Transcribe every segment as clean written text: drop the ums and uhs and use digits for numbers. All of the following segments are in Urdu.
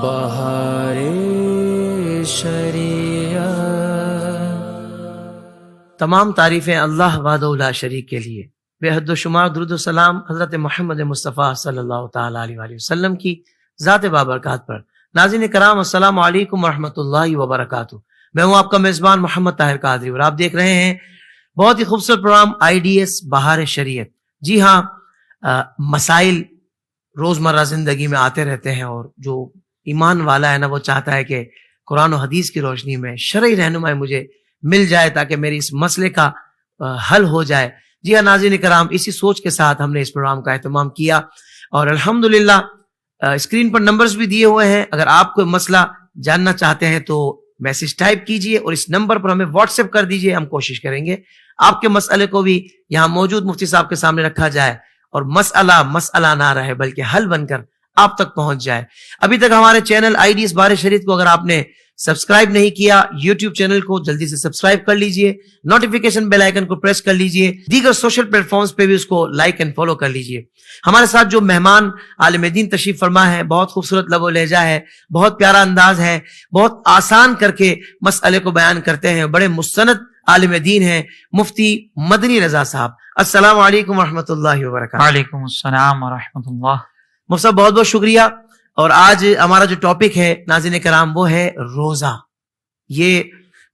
بہار شریعت۔ تمام تعریفیں اللہ وحدہ لا شریک کے لیے، بے حد و شمار درود و سلام حضرت محمد مصطفیٰ صلی اللہ تعالی علیہ وآلہ وسلم کی ذات بابرکات پر۔ ناظرین کرام، السلام علیکم ورحمۃ اللہ وبرکاتہ۔ میں ہوں آپ کا میزبان محمد طاہر قادری اور آپ دیکھ رہے ہیں بہت ہی خوبصورت پروگرام IDS بہار شریعت۔ جی ہاں، مسائل روزمرہ زندگی میں آتے رہتے ہیں، اور جو ایمان والا ہے نا، وہ چاہتا ہے کہ قرآن و حدیث کی روشنی میں شرعی رہنمائی مجھے مل جائے تاکہ میری اس مسئلے کا حل ہو جائے۔ جی ہاں ناظرین کرام، اسی سوچ کے ساتھ ہم نے اس پروگرام کا اہتمام کیا، اور الحمدللہ اسکرین پر نمبرز بھی دیے ہوئے ہیں۔ اگر آپ کوئی مسئلہ جاننا چاہتے ہیں تو میسج ٹائپ کیجئے اور اس نمبر پر ہمیں واٹس ایپ کر دیجئے، ہم کوشش کریں گے آپ کے مسئلے کو بھی یہاں موجود مفتی صاحب کے سامنے رکھا جائے، اور مسئلہ نہ رہے بلکہ حل بن کر آپ تک پہنچ جائے۔ ابھی تک ہمارے چینل IDS بہار شریعت کو اگر آپ نے سبسکرائب نہیں کیا، یوٹیوب چینل کو جلدی سے سبسکرائب کر لیجئے، نوٹیفیکیشن بیل آئیکن کو پریس کر لیجئے، دیگر سوشل پلیٹ فارمز پہ بھی اس کو لائک اینڈ فالو کر لیجئے۔ ہمارے ساتھ جو مہمان عالم دین تشریف فرما ہے، بہت خوبصورت لب و لہجہ ہے، بہت پیارا انداز ہے، بہت آسان کر کے مسئلے کو بیان کرتے ہیں، بڑے مستند عالم دین ہیں، مفتی مدنی رضا صاحب۔ السلام علیکم ورحمۃ اللہ وبرکاتہ۔ وعلیکم السلام ورحمۃ اللہ۔ مفتی صاحب بہت بہت شکریہ۔ اور آج ہمارا جو ٹاپک ہے ناظرین کرام وہ ہے روزہ۔ یہ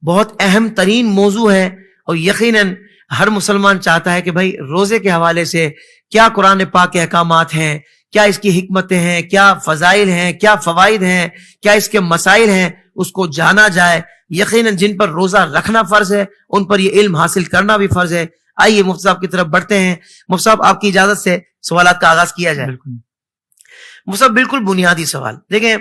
بہت اہم ترین موضوع ہے، اور یقیناً ہر مسلمان چاہتا ہے کہ بھائی روزے کے حوالے سے کیا قرآن پاک کے احکامات ہیں، کیا اس کی حکمتیں ہیں، کیا فضائل ہیں، کیا فوائد ہیں، کیا اس کے مسائل ہیں، اس کو جانا جائے۔ یقیناً جن پر روزہ رکھنا فرض ہے ان پر یہ علم حاصل کرنا بھی فرض ہے۔ آئیے مفتی صاحب کی طرف بڑھتے ہیں۔ مفتی صاحب آپ کی اجازت سے سوالات کا آغاز کیا جائے۔ مفتی صاحب بالکل بنیادی سوال، دیکھیں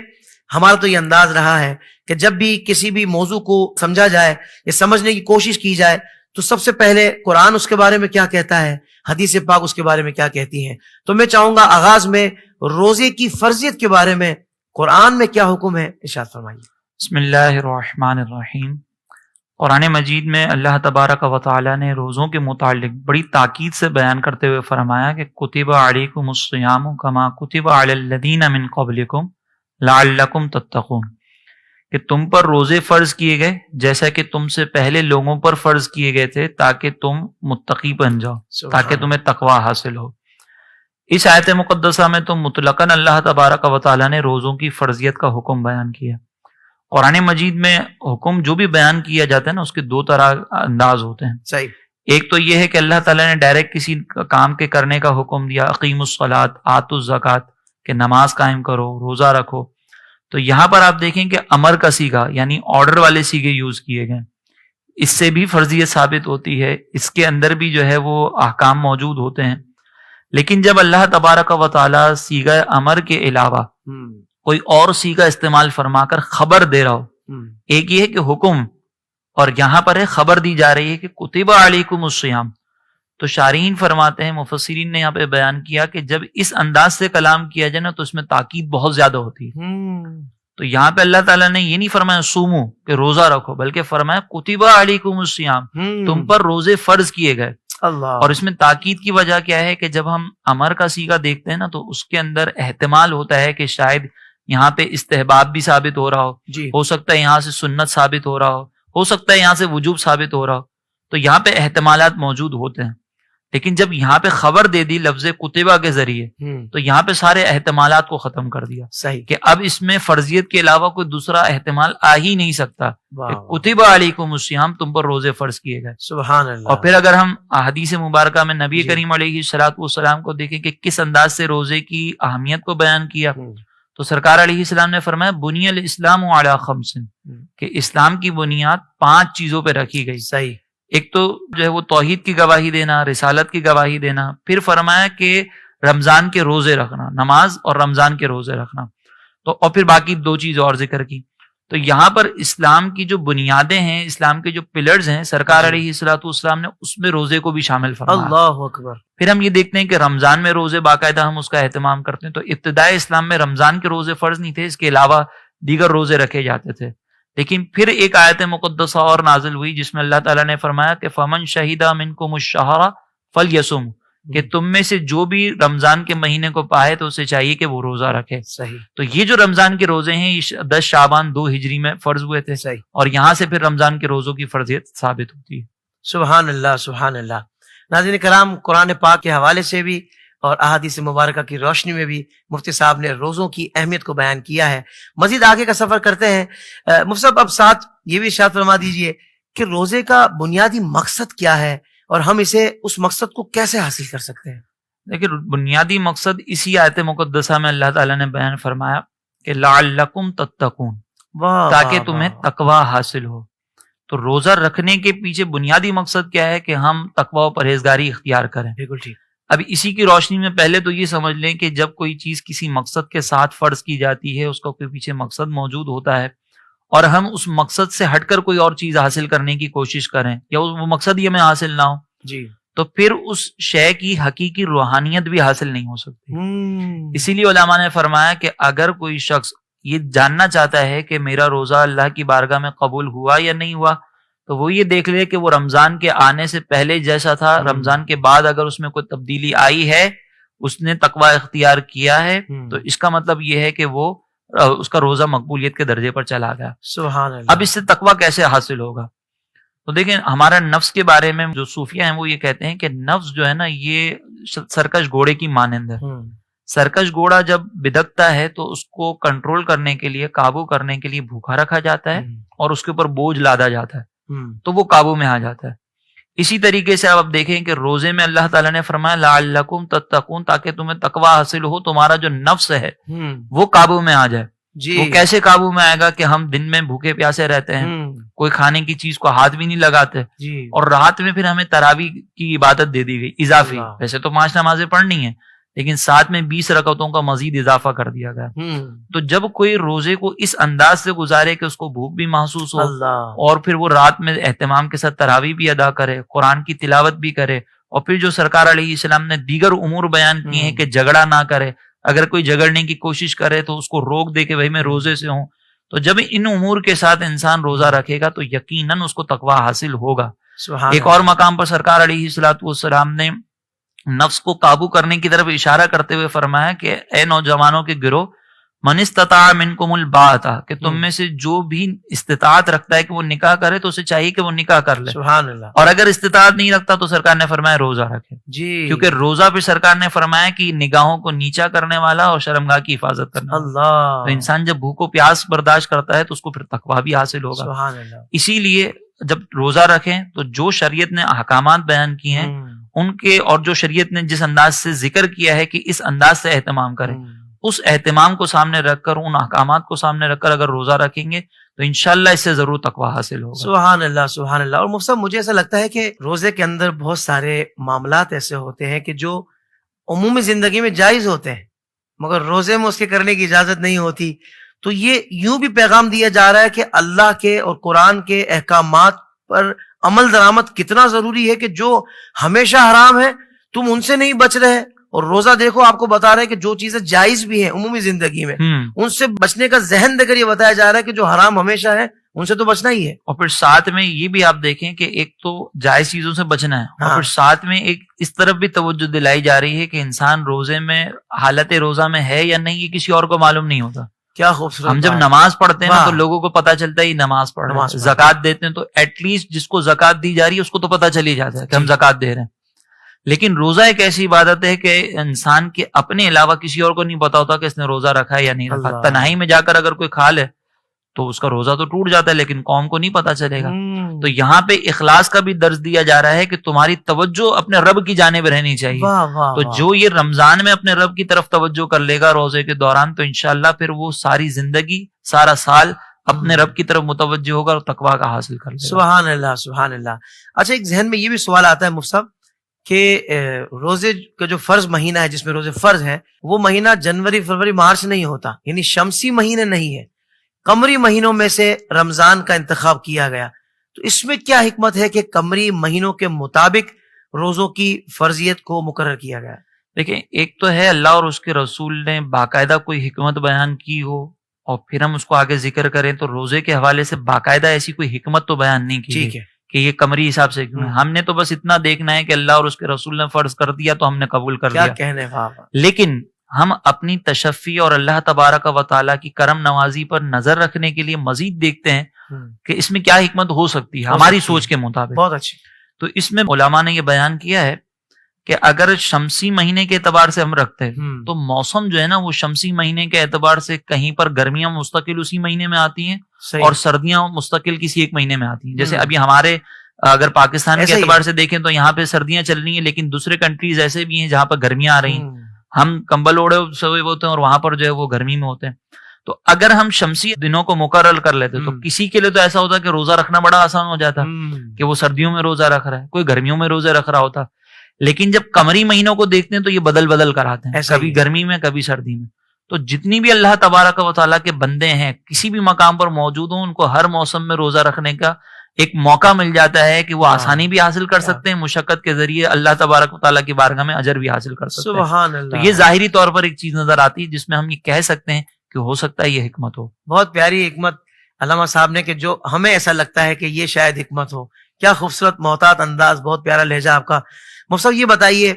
ہمارا تو یہ انداز رہا ہے کہ جب بھی کسی بھی موضوع کو سمجھا جائے یا سمجھنے کی کوشش کی جائے تو سب سے پہلے قرآن اس کے بارے میں کیا کہتا ہے، حدیث پاک اس کے بارے میں کیا کہتی ہیں۔ تو میں چاہوں گا آغاز میں روزے کی فرضیت کے بارے میں قرآن میں کیا حکم ہے ارشاد فرمائیے۔ بسم اللہ الرحمن الرحیم۔ قرآن مجید میں اللہ تبارک و تعالی نے روزوں کے متعلق بڑی تاکید سے بیان کرتے ہوئے فرمایا کہ کتب علیکم الصیام کما کتب علی الذین من قبلکم لعلکم تتقون، کہ تم پر روزے فرض کیے گئے جیسا کہ تم سے پہلے لوگوں پر فرض کیے گئے تھے تاکہ تم متقی بن جاؤ، تاکہ تمہیں تقوی حاصل ہو۔ اس آیت مقدسہ میں تو مطلقاً اللہ تبارک و تعالی نے روزوں کی فرضیت کا حکم بیان کیا۔ قرآن مجید میں حکم جو بھی بیان کیا جاتا ہے نا، اس کے دو طرح انداز ہوتے ہیں۔ صحیح۔ ایک تو یہ ہے کہ اللہ تعالیٰ نے ڈائریکٹ کسی کام کے کرنے کا حکم دیا، اقیم الصلاۃ آتوا الزکوٰۃ، کہ نماز قائم کرو، روزہ رکھو۔ تو یہاں پر آپ دیکھیں کہ امر کا صیغہ یعنی آرڈر والے صیغے یوز کیے گئے، اس سے بھی فرضیت ثابت ہوتی ہے، اس کے اندر بھی جو ہے وہ احکام موجود ہوتے ہیں۔ لیکن جب اللہ تبارک و تعالیٰ صیغہ امر کے علاوہ کوئی اور صیغہ استعمال فرما کر خبر دے رہا ہو، ایک یہ ہے کہ حکم، اور یہاں پر ہے خبر دی جا رہی ہے کہ کتب علیکم الصیام، تو شارحین فرماتے ہیں، مفسرین نے یہاں پہ بیان کیا کہ جب اس انداز سے کلام کیا جائے نا تو اس میں تاکید بہت زیادہ ہوتی ہے۔ تو یہاں پہ اللہ تعالیٰ نے یہ نہیں فرمایا سومو کہ روزہ رکھو، بلکہ فرمایا کتب علیکم الصیام، تم پر روزے فرض کیے گئے۔ اور اس میں تاکید کی وجہ کیا ہے کہ جب ہم امر کا صیغہ دیکھتے ہیں نا تو اس کے اندر احتمال ہوتا ہے کہ شاید یہاں پہ استحباب بھی ثابت ہو رہا ہو سکتا ہے یہاں سے سنت ثابت ہو رہا ہو سکتا ہے یہاں سے وجوب ثابت ہو رہا ہو، تو یہاں پہ احتمالات موجود ہوتے ہیں۔ لیکن جب یہاں پہ خبر دے دی لفظ کتبہ کے ذریعے تو یہاں پہ سارے احتمالات کو ختم کر دیا۔ صحیح کہ اب اس میں فرضیت کے علاوہ کوئی دوسرا احتمال آ ہی نہیں سکتا کہ کتب علیکم الصیام، تم پر روزے فرض کیے گئے۔ سبحان اللہ۔ اور پھر اگر ہم حدیث مبارکہ میں نبی کریم علیہ الصلوۃ والسلام کو دیکھیں کہ کس انداز سے روزے کی اہمیت کو بیان کیا، تو سرکار علیہ السلام نے فرمایا بنی الاسلام علی خمس، کہ اسلام کی بنیاد 5 چیزوں پہ رکھی گئی۔ صحیح۔ ایک تو جو ہے وہ توحید کی گواہی دینا، رسالت کی گواہی دینا، پھر فرمایا کہ رمضان کے روزے رکھنا، نماز اور رمضان کے روزے رکھنا، تو اور پھر باقی 2 چیز اور ذکر کی۔ تو یہاں پر اسلام کی جو بنیادیں ہیں، اسلام کے جو پلرز ہیں، سرکار علیہ الصلوۃ والسلام نے اس میں روزے کو بھی شامل فرمایا۔ اللہ اکبر۔ پھر ہم یہ دیکھتے ہیں کہ رمضان میں روزے باقاعدہ ہم اس کا اہتمام کرتے ہیں، تو ابتدائی اسلام میں رمضان کے روزے فرض نہیں تھے، اس کے علاوہ دیگر روزے رکھے جاتے تھے۔ لیکن پھر ایک آیت مقدسہ اور نازل ہوئی جس میں اللہ تعالیٰ نے فرمایا کہ فمن شہد منکم الشہر فلیصم، کہ تم میں سے جو بھی رمضان کے مہینے کو پائے تو اسے چاہیے کہ وہ روزہ رکھے. صحیح. تو یہ جو رمضان کے روزے ہیں یہ 10 شعبان 2 ہجری میں فرض ہوئے تھے, صحیح. اور یہاں سے پھر رمضان کے روزوں کی فرضیت ثابت ہوتی ہے. سبحان اللہ سبحان اللہ. ناظرین کرام, قرآن پاک کے حوالے سے بھی اور احادیث مبارکہ کی روشنی میں بھی مفتی صاحب نے روزوں کی اہمیت کو بیان کیا ہے. مزید آگے کا سفر کرتے ہیں. مفتی صاحب اب ساتھ یہ بھی ارشاد فرما دیجئے کہ روزے کا بنیادی مقصد کیا ہے اور ہم اسے اس مقصد کو کیسے حاصل کر سکتے ہیں؟ دیکھیں, بنیادی مقصد اسی آیت مقدسہ میں اللہ تعالیٰ نے بیان فرمایا کہ لعلکم تتقون, تاکہ تمہیں تقوی حاصل ہو. تو روزہ رکھنے کے پیچھے بنیادی مقصد کیا ہے کہ ہم تقوی و پرہیزگاری اختیار کریں. بالکل ٹھیک. اب اسی کی روشنی میں پہلے تو یہ سمجھ لیں کہ جب کوئی چیز کسی مقصد کے ساتھ فرض کی جاتی ہے اس کا کوئی پیچھے مقصد موجود ہوتا ہے, اور ہم اس مقصد سے ہٹ کر کوئی اور چیز حاصل کرنے کی کوشش کریں یا وہ مقصد ہی ہمیں حاصل نہ ہو, جی, تو پھر اس شے کی حقیقی روحانیت بھی حاصل نہیں ہو سکتی. اسی لیے علماء نے فرمایا کہ اگر کوئی شخص یہ جاننا چاہتا ہے کہ میرا روزہ اللہ کی بارگاہ میں قبول ہوا یا نہیں ہوا, تو وہ یہ دیکھ لے کہ وہ رمضان کے آنے سے پہلے جیسا تھا, رمضان کے بعد اگر اس میں کوئی تبدیلی آئی ہے, اس نے تقوی اختیار کیا ہے, تو اس کا مطلب یہ ہے کہ وہ اس کا روزہ مقبولیت کے درجے پر چلا گیا. سبحان اللہ. اب اس سے تقوی کیسے حاصل ہوگا؟ تو دیکھیں, ہمارا نفس کے بارے میں جو صوفیہ ہیں وہ یہ کہتے ہیں کہ نفس جو ہے نا یہ سرکش گھوڑے کی مانند ہے. سرکش گھوڑا جب بدکتا ہے تو اس کو کنٹرول کرنے کے لیے, قابو کرنے کے لیے بھوکا رکھا جاتا ہے اور اس کے اوپر بوجھ لادا جاتا ہے, تو وہ قابو میں آ جاتا ہے. اسی طریقے سے آپ دیکھیں کہ روزے میں اللہ تعالیٰ نے فرمایا لعلکم تتقون, تاکہ تمہیں تقوی حاصل ہو, تمہارا جو نفس ہے وہ قابو میں آ جائے. جی, وہ کیسے قابو میں آئے گا کہ ہم دن میں بھوکے پیاسے رہتے ہیں, کوئی کھانے کی چیز کو ہاتھ بھی نہیں لگاتے, جی, اور اور رات میں پھر ہمیں تراویح کی عبادت دے دی گئی اضافی. ویسے تو 5 نمازیں پڑھنی ہیں لیکن ساتھ میں 20 رکعتوں کا مزید اضافہ کر دیا گیا. تو جب کوئی روزے کو اس انداز سے گزارے کہ اس کو بھوک بھی محسوس ہو, اور پھر وہ رات میں اہتمام کے ساتھ تراویح بھی ادا کرے, قرآن کی تلاوت بھی کرے, اور پھر جو سرکار علیہ السلام نے دیگر امور بیان کیے ہیں کہ جھگڑا نہ کرے, اگر کوئی جھگڑنے کی کوشش کرے تو اس کو روک دے کہ بھائی میں روزے سے ہوں, تو جب ان امور کے ساتھ انسان روزہ رکھے گا تو یقیناً اس کو تقوی حاصل ہوگا. ایک اور مقام پر سرکار علیہ السلام نے نفس کو قابو کرنے کی طرف اشارہ کرتے ہوئے فرمایا کہ اے نوجوانوں کے گروہ, من استطاع منکم الباءۃ, کہ تم میں سے جو بھی استطاعت رکھتا ہے کہ وہ نکاح کرے تو اسے چاہیے کہ وہ نکاح کر لے. سبحان اللہ. اور اگر استطاعت نہیں رکھتا تو سرکار نے فرمایا روزہ رکھے. جی, کیونکہ روزہ پہ سرکار نے فرمایا کہ نگاہوں کو نیچا کرنے والا اور شرمگاہ کی حفاظت کرنے والا. اللہ. تو انسان جب بھوک و پیاس برداشت کرتا ہے تو اس کو پھر تقویٰ بھی حاصل ہوگا. سبحان اللہ. اسی لیے جب روزہ رکھیں تو جو شریعت نے احکامات بیان کیے ہیں ان کے, اور جو شریعت نے جس انداز سے ذکر کیا ہے کہ اس انداز سے اہتمام کریں, اس اہتمام کو سامنے رکھ کر, ان احکامات کو سامنے رکھ کر اگر روزہ رکھیں گے تو انشاءاللہ اس سے ضرور تقویٰ حاصل ہوگا. سبحان اللہ سبحان اللہ. اور مفتی صاحب مجھے ایسا لگتا ہے کہ روزے کے اندر بہت سارے معاملات ایسے ہوتے ہیں کہ جو عمومی زندگی میں جائز ہوتے ہیں مگر روزے میں اس کے کرنے کی اجازت نہیں ہوتی. تو یہ یوں بھی پیغام دیا جا رہا ہے کہ اللہ کے اور قرآن کے احکامات پر عمل درآمد کتنا ضروری ہے کہ جو ہمیشہ حرام ہے تم ان سے نہیں بچ رہے, اور روزہ دیکھو آپ کو بتا رہے ہیں کہ جو چیزیں جائز بھی ہیں عمومی زندگی میں ان سے بچنے کا ذہن دے کر یہ بتایا جا رہا ہے کہ جو حرام ہمیشہ ہے ان سے تو بچنا ہی ہے. اور پھر ساتھ میں یہ بھی آپ دیکھیں کہ ایک تو جائز چیزوں سے بچنا ہے, اور پھر ساتھ میں ایک اس طرف بھی توجہ دلائی جا رہی ہے کہ انسان روزے میں حالت روزہ میں ہے یا نہیں یہ کسی اور کو معلوم نہیں ہوتا. کیا خوبصورت. ہم جب نماز پڑھتے ہیں نا تو لوگوں کو پتا چلتا ہے یہ نماز پڑھ رہے ہیں, زکات دیتے ہیں تو ایٹ لیسٹ جس کو زکات دی جا رہی ہے اس کو تو پتا چل ہی جاتا ہے کہ ہم زکات دے رہے ہیں. لیکن روزہ ایک ایسی عبادت ہے کہ انسان کے اپنے علاوہ کسی اور کو نہیں پتا ہوتا کہ اس نے روزہ رکھا ہے یا نہیں رکھا. تنہائی میں جا کر اگر کوئی کھا لے تو اس کا روزہ تو ٹوٹ جاتا ہے لیکن قوم کو نہیں پتا چلے گا. تو یہاں پہ اخلاص کا بھی درس دیا جا رہا ہے کہ تمہاری توجہ اپنے رب کی جانب رہنی چاہیے. تو جو یہ رمضان میں اپنے رب کی طرف توجہ کر لے گا روزے کے دوران تو انشاءاللہ پھر وہ ساری زندگی سارا سال اپنے رب کی طرف متوجہ ہوگا اور تقویٰ کا حاصل کر لے گا. سبحان اللہ سبحان اللہ. اچھا, ایک ذہن میں یہ بھی سوال آتا ہے مفتی صاحب کہ روزے کا جو فرض مہینہ ہے جس میں روزے فرض ہیں وہ مہینہ جنوری فروری مارچ نہیں ہوتا, یعنی شمسی مہینے نہیں ہے, قمری مہینوں میں سے رمضان کا انتخاب کیا گیا. تو اس میں کیا حکمت ہے کہ قمری مہینوں کے مطابق روزوں کی فرضیت کو مقرر کیا گیا؟ دیکھیں, ایک تو ہے اللہ اور اس کے رسول نے باقاعدہ کوئی حکمت بیان کی ہو اور پھر ہم اس کو آگے ذکر کریں, تو روزے کے حوالے سے باقاعدہ ایسی کوئی حکمت تو بیان نہیں کی. ٹھیک ہے کہ یہ قمری حساب سے کیوں ہے. ہم نے تو بس اتنا دیکھنا ہے کہ اللہ اور اس کے رسول نے فرض کر دیا تو ہم نے قبول کر کیا لیا. کہنے واہ. لیکن ہم اپنی تشفی اور اللہ تبارک و تعالیٰ کی کرم نوازی پر نظر رکھنے کے لیے مزید دیکھتے ہیں کہ اس میں کیا حکمت ہو سکتی ہے ہماری سوچ کے مطابق. بہت اچھی. تو اس میں علماء نے یہ بیان کیا ہے کہ اگر شمسی مہینے کے اعتبار سے ہم رکھتے ہیں تو موسم جو ہے نا وہ شمسی مہینے کے اعتبار سے کہیں پر گرمیاں مستقل اسی مہینے میں آتی ہیں اور سردیاں مستقل کسی ایک مہینے میں آتی ہیں. جیسے ابھی ہمارے اگر پاکستان کے اعتبار سے دیکھیں تو یہاں پہ سردیاں چل رہی ہیں لیکن دوسرے کنٹریز ایسے بھی ہیں جہاں پر گرمیاں آ رہی ہیں. ہم کمبل اوڑے سوئے ہوتے ہیں اور وہاں پر جو ہے وہ گرمی میں ہوتے ہیں. تو اگر ہم شمسی دنوں کو مقرر کر لیتے تو کسی کے لیے تو ایسا ہوتا کہ روزہ رکھنا بڑا آسان ہو جاتا کہ وہ سردیوں میں روزہ رکھ رہا ہے, کوئی گرمیوں میں روزے رکھ رہا ہوتا. لیکن جب قمری مہینوں کو دیکھتے ہیں تو یہ بدل بدل کر آتے ہیں, کبھی گرمی میں کبھی سردی میں. تو جتنی بھی اللہ تبارک و تعالیٰ کے بندے ہیں کسی بھی مقام پر موجود ہوں ان کو ہر موسم میں روزہ رکھنے کا ایک موقع مل جاتا ہے کہ وہ آسانی بھی حاصل کر سکتے ہیں, مشقت کے ذریعے اللہ تبارک و تعالیٰ کی بارگاہ میں اجر بھی حاصل کر سکتے ہیں. سبحان اللہ. تو یہ ظاہری طور پر ایک چیز نظر آتی ہے جس میں ہم یہ کہہ سکتے ہیں کہ ہو سکتا ہے یہ حکمت ہو. بہت پیاری حکمت علامہ صاحب نے کہ جو ہمیں ایسا لگتا ہے کہ یہ شاید حکمت ہو. کیا خوبصورت محتاط انداز, بہت پیارا لہجہ آپ کا. مفتی صاحب یہ بتائیے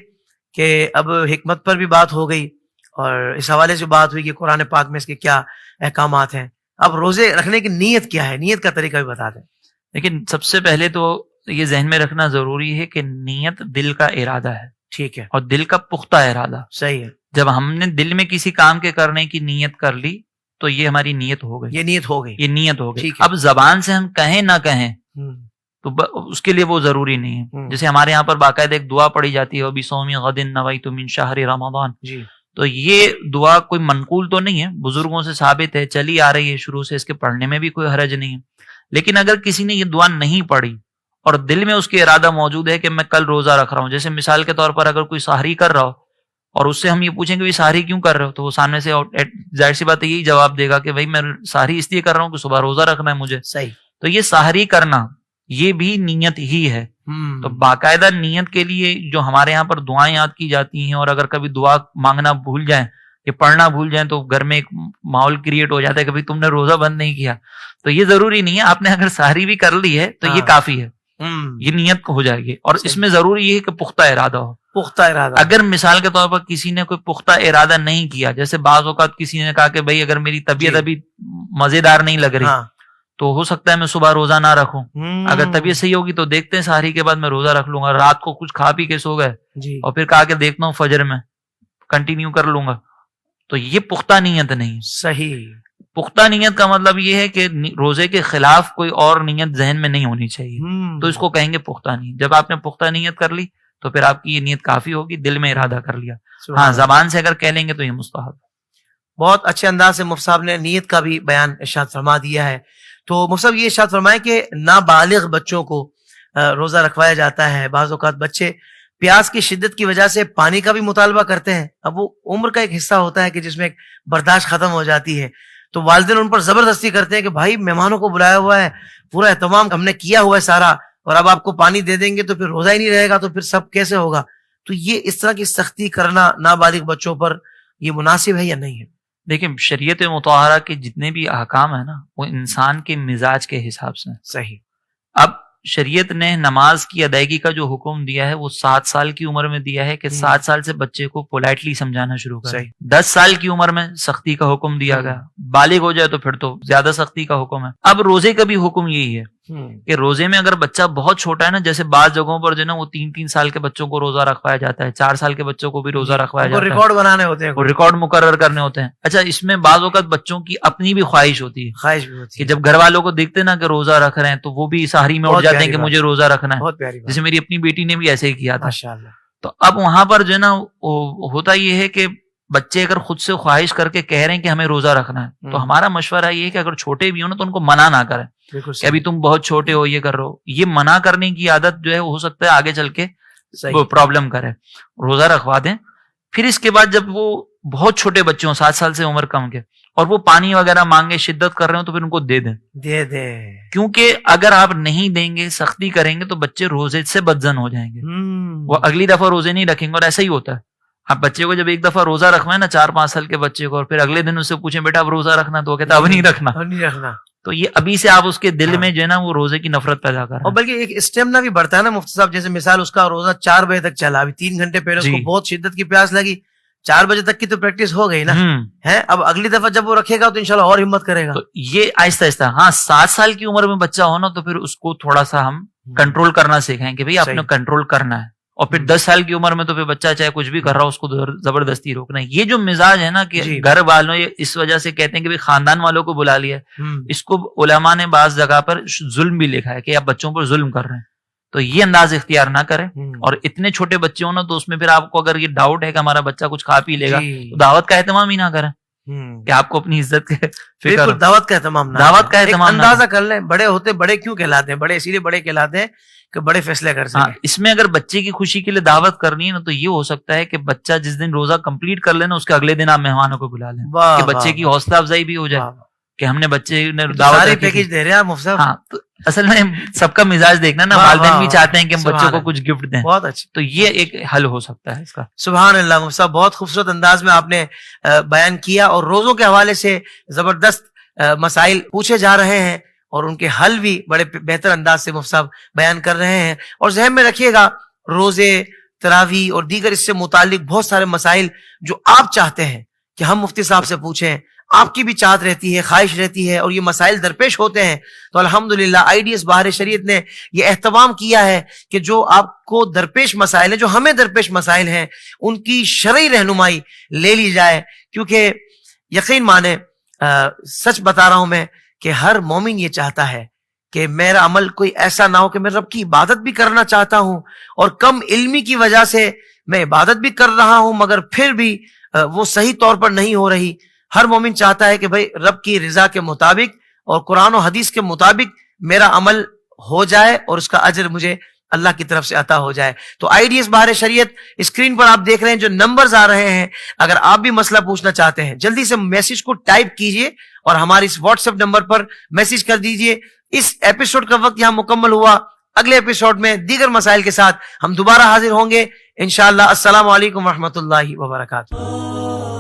کہ اب حکمت پر بھی بات ہو گئی اور اس حوالے سے بات ہوئی کہ قرآن پاک میں اس کے کیا احکامات ہیں. اب روزے رکھنے کی نیت کیا ہے, نیت کا طریقہ بھی بتا دیں. لیکن سب سے پہلے تو یہ ذہن میں رکھنا ضروری ہے کہ نیت دل کا ارادہ ہے. ٹھیک ہے. اور دل کا پختہ ارادہ. صحیح ہے. جب ہم نے دل میں کسی کام کے کرنے کی نیت کر لی تو یہ ہماری نیت ہو گئی. یہ نیت ہو گئی. یہ نیت ہو گئی. اب زبان سے ہم کہیں نہ کہیں تو اس کے لیے وہ ضروری نہیں ہے. جیسے ہمارے یہاں پر باقاعدہ ایک دعا پڑھی جاتی ہے بِصَوْمِ غَدٍ نَوَيْتُ مِنْ شَهْرِ رَمَضَانَ. جی. تو یہ دعا کوئی منقول تو نہیں ہے, بزرگوں سے ثابت ہے, چلی آ رہی ہے شروع سے, اس کے پڑھنے میں بھی کوئی حرج نہیں ہے. لیکن اگر کسی نے یہ دعا نہیں پڑھی اور دل میں اس کے ارادہ موجود ہے کہ میں کل روزہ رکھ رہا ہوں, جیسے مثال کے طور پر اگر کوئی سحری کر رہا ہو اور اس سے ہم یہ پوچھیں کہ یہ سحری کیوں کر رہے ہو, تو وہ سامنے سے ظاہر سی بات ہے یہی جواب دے گا کہ بھائی میں سحری اس لیے کر رہا ہوں کہ صبح روزہ رکھنا ہے مجھے. صحیح. تو یہ سحری کرنا یہ بھی نیت ہی ہے. تو باقاعدہ نیت کے لیے جو ہمارے یہاں پر دعائیں یاد کی جاتی ہیں, اور اگر کبھی دعا مانگنا بھول جائیں یا پڑھنا بھول جائیں تو گھر میں ایک ماحول کریٹ ہو جاتا ہے کہ بھائی تم نے روزہ بند نہیں کیا. تو یہ ضروری نہیں ہے, آپ نے اگر سحری بھی کر لی ہے تو یہ کافی ہے, یہ نیت ہو جائے گی. اور اس میں ضروری یہ ہے کہ پختہ ارادہ ہو. پختہ ارادہ. اگر مثال کے طور پر کسی نے کوئی پختہ ارادہ نہیں کیا, جیسے بعض اوقات کسی نے کہا کہ بھائی اگر میری طبیعت ابھی مزیدار نہیں لگ رہی تو ہو سکتا ہے میں صبح روزہ نہ رکھوں, اگر طبیعت صحیح ہوگی تو دیکھتے ہیں سحری کے بعد میں روزہ رکھ لوں گا. رات کو کچھ کھا پی کے سو گئے اور پھر کہا کہ دیکھتا ہوں فجر میں کنٹینیو کر لوں گا, تو یہ پختہ نیت نہیں. صحیح. پختہ نیت کا مطلب یہ ہے کہ روزے کے خلاف کوئی اور نیت ذہن میں نہیں ہونی چاہیے, تو اس کو کہیں گے پختہ نیت. جب آپ نے پختہ نیت کر لی تو پھر آپ کی یہ نیت کافی ہوگی, دل میں ارادہ کر لیا. ہاں زبان سے اگر کہہ لیں گے تو یہ مستحب. بہت اچھے انداز سے مفتی صاحب نے نیت کا بھی بیان ارشاد فرما دیا ہے. تو مفتی صاحب یہ ارشاد فرمائے کہ نابالغ بچوں کو روزہ رکھوایا جاتا ہے. بعض اوقات بچے پیاس کی شدت کی وجہ سے پانی کا بھی مطالبہ کرتے ہیں. اب وہ عمر کا ایک حصہ ہوتا ہے کہ جس میں برداشت ختم ہو جاتی ہے, تو والدین ان پر زبردستی کرتے ہیں کہ بھائی مہمانوں کو بلایا ہوا ہے, پورا اہتمام ہم نے کیا ہوا ہے سارا, اور اب آپ کو پانی دے دیں گے تو پھر روزہ ہی نہیں رہے گا, تو پھر سب کیسے ہوگا. تو یہ اس طرح کی سختی کرنا نابالغ بچوں پر یہ مناسب ہے یا نہیں ہے؟ دیکھیں شریعت مطہرہ کے جتنے بھی احکام ہیں نا وہ انسان کے مزاج کے حساب سے. صحیح. اب شریعت نے نماز کی ادائیگی کا جو حکم دیا ہے وہ 7 سال کی عمر میں دیا ہے کہ 7 سال سے بچے کو پولائٹلی سمجھانا شروع کرے. 10 سال کی عمر میں سختی کا حکم دیا گیا, بالغ ہو جائے تو پھر تو زیادہ سختی کا حکم ہے. اب روزے کا بھی حکم یہی ہے کہ روزے میں اگر بچہ بہت چھوٹا ہے نا, جیسے بعض جگہوں پر جو ہے نا وہ 3 سال کے بچوں کو روزہ رکھوایا جاتا ہے, 4 سال کے بچوں کو بھی روزہ رکھوایا جاتا ہے, ریکارڈ بنانے ہوتے ہیں, ریکارڈ مقرر کرنے ہوتے ہیں. اچھا اس میں بعض اوقات بچوں کی اپنی بھی خواہش ہوتی ہے, خواہش بھی ہوتی ہے کہ جب گھر والوں کو دیکھتے نا کہ روزہ رکھ رہے ہیں تو وہ بھی سحری میں اٹھ جاتے ہیں کہ مجھے روزہ رکھنا ہے. جیسے میری اپنی بیٹی نے بھی ایسے ہی کیا تھا. تو اب وہاں پر جو ہے نا ہوتا یہ ہے کہ بچے اگر خود سے خواہش کر کے کہہ رہے ہیں کہ ہمیں روزہ رکھنا ہے, تو ہمارا مشورہ یہ ہے کہ اگر چھوٹے بھی ہو نا تو ان کو منع نہ کریں کہ ابھی تم بہت چھوٹے ہو یہ کر رہے ہو. یہ منع کرنے کی عادت جو ہے ہو سکتا ہے آگے چل کے وہ پرابلم کرے. روزہ رکھوا دیں, پھر اس کے بعد جب وہ بہت چھوٹے بچے ہوں 7 سال سے عمر کم کے اور وہ پانی وغیرہ مانگے شدت کر رہے ہوں تو پھر ان کو دے دیں. کیونکہ اگر آپ نہیں دیں گے سختی کریں گے تو بچے روزے سے بدزن ہو جائیں گے, وہ اگلی دفعہ روزے نہیں رکھیں گے. اور ایسا ہی ہوتا ہے, آپ بچے کو جب ایک دفعہ روزہ رکھوائیں نا 4-5 سال کے بچے کو, اور پھر اگلے دن اس سے پوچھیں بیٹا اب روزہ رکھنا, تو وہ کہتا اب نہیں رکھنا. تو یہ ابھی سے آپ اس کے دل میں جو ہے نا وہ روزے کی نفرت پیدا کر رہے اور ہیں. بلکہ ایک اسٹیمنا بھی بڑھتا ہے نا مفتی صاحب, جیسے مثال اس کا روزہ 4 بجے تک چلا, ابھی 3 گھنٹے پہلے اس جی. کو بہت شدت کی پیاس لگی, 4 بجے تک کی تو پریکٹس ہو گئی نا ہے, اب اگلی دفعہ جب وہ رکھے گا تو انشاءاللہ اور ہمت کرے گا. تو یہ آہستہ آہستہ, ہاں 7 سال کی عمر میں بچہ ہونا تو پھر اس کو تھوڑا سا ہم کنٹرول کرنا سیکھیں کہ بھئی آپ نے کنٹرول کرنا ہے, اور پھر 10 سال کی عمر میں تو پھر بچہ چاہے کچھ بھی کر رہا ہو اس کو زبردستی روکنا ہے. یہ جو مزاج ہے نا کہ گھر والوں, یہ اس وجہ سے کہتے ہیں کہ خاندان والوں کو بلا لیا, اس کو علماء نے بعض جگہ پر ظلم بھی لکھا ہے کہ آپ بچوں پر ظلم کر رہے ہیں. تو یہ انداز اختیار نہ کریں, اور اتنے چھوٹے بچے ہوں نا تو اس میں پھر آپ کو اگر یہ ڈاؤٹ ہے کہ ہمارا بچہ کچھ کھا پی لے گا تو دعوت کا اہتمام ہی نہ کریں کہ آپ کو اپنی عزت کے فکر, دعوت کا اہتمام, دعوت کا اہتمام اندازہ کر لیں. بڑے ہوتے بڑے کیوں کہلاتے ہیں, بڑے اسی لیے بڑے کہلاتے ہیں کہ بڑے فیصلے کر سکیں. اس میں اگر بچے کی خوشی کے لیے دعوت کرنی ہے نا تو یہ ہو سکتا ہے کہ بچہ جس دن روزہ کمپلیٹ کر لینا اس کے اگلے دن آپ مہمانوں کو بلا لیں کہ بچے کی حوصلہ افزائی بھی ہو جائے کہ ہم نے بچے نے سارے پیکج دے رہے ہیں مفتی صاحب. ہاں, تو اصل میں سب کا مزاج دیکھنا نا, والدین بھی چاہتے ہیں کہ ہم بچوں کو کچھ گفٹ دیں. بہت اچھا, تو یہ ایک حل ہو سکتا ہے اس کا. سبحان اللہ مفتی صاحب, بہت خوبصورت انداز میں آپ نے بیان کیا, اور روزوں کے حوالے سے زبردست مسائل پوچھے جا رہے ہیں اور ان کے حل بھی بڑے بہتر انداز سے مفتی صاحب بیان کر رہے ہیں. اور ذہن میں رکھیے گا روزے, تراویح اور دیگر اس سے متعلق بہت سارے مسائل جو آپ چاہتے ہیں کہ ہم مفتی صاحب سے پوچھیں, آپ کی بھی چاہت رہتی ہے, خواہش رہتی ہے, اور یہ مسائل درپیش ہوتے ہیں, تو الحمدللہ IDS بہار شریعت نے یہ اہتمام کیا ہے کہ جو آپ کو درپیش مسائل ہیں, جو ہمیں درپیش مسائل ہیں, ان کی شرعی رہنمائی لے لی جائے. کیونکہ یقین مانے, سچ بتا رہا ہوں میں کہ ہر مومن یہ چاہتا ہے کہ میرا عمل کوئی ایسا نہ ہو کہ میں رب کی عبادت بھی کرنا چاہتا ہوں اور کم علمی کی وجہ سے میں عبادت بھی کر رہا ہوں مگر پھر بھی وہ صحیح طور پر نہیں ہو رہی. ہر مومن چاہتا ہے کہ بھئی رب کی رضا کے مطابق اور قرآن و حدیث کے مطابق میرا عمل ہو جائے اور اس کا اجر مجھے اللہ کی طرف سے عطا ہو جائے. تو IDS بہار شریعت اسکرین پر آپ دیکھ رہے ہیں جو نمبرز آ رہے ہیں, اگر آپ بھی مسئلہ پوچھنا چاہتے ہیں جلدی سے میسج کو ٹائپ کیجئے اور ہمارے اس واٹس ایپ نمبر پر میسج کر دیجئے. اس ایپیسوڈ کا وقت یہاں مکمل ہوا. اگلے ایپیسوڈ میں دیگر مسائل کے ساتھ ہم دوبارہ حاضر ہوں گے انشاءاللہ. السلام علیکم ورحمۃ اللہ وبرکاتہ.